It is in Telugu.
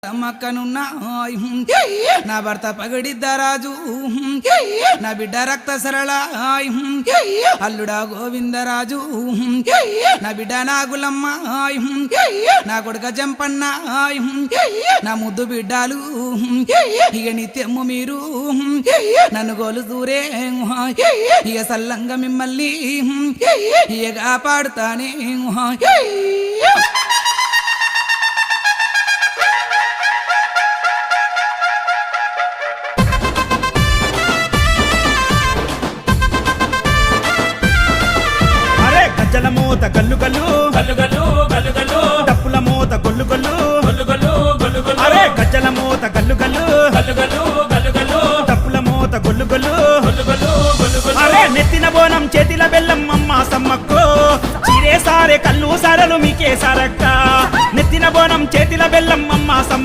మక్కనున్నా నా భర్త పగడిద్దరాజు నా బిడ్డ రక్త సరళ అల్లుడా గోవిందరాజు నా బిడ్డ నాగులమ్మ నా కొడుక జంపన్న నా ముద్దు బిడ్డాలు ఇక నిత్యము మీరు నన్ను గోలు దూరే ఇక సల్లంగా మిమ్మల్ని ఇక కాపాడుతానే గజ్జల మూత గల్లు గల్లు గల్లు గల్లు గల్లు గల్లు డప్పుల మూత గొల్లు గొల్లు గల్లు గల్లు గల్లు గల్లు అరే గజ్జల మూత గల్లు గల్లు గల్లు గల్లు గల్లు గల్లు డప్పుల మూత గొల్లు గొల్లు గల్లు గల్లు గల్లు గల్లు అరే నెత్తిన బోనం చేతిల బెల్లం అమ్మ సమ్మక్కో చీరే సారే కళ్ళు సారలు మీకే సారక్క నెత్తిన బోనం చేతిల బెల్లం అమ్మ సమ్మక్క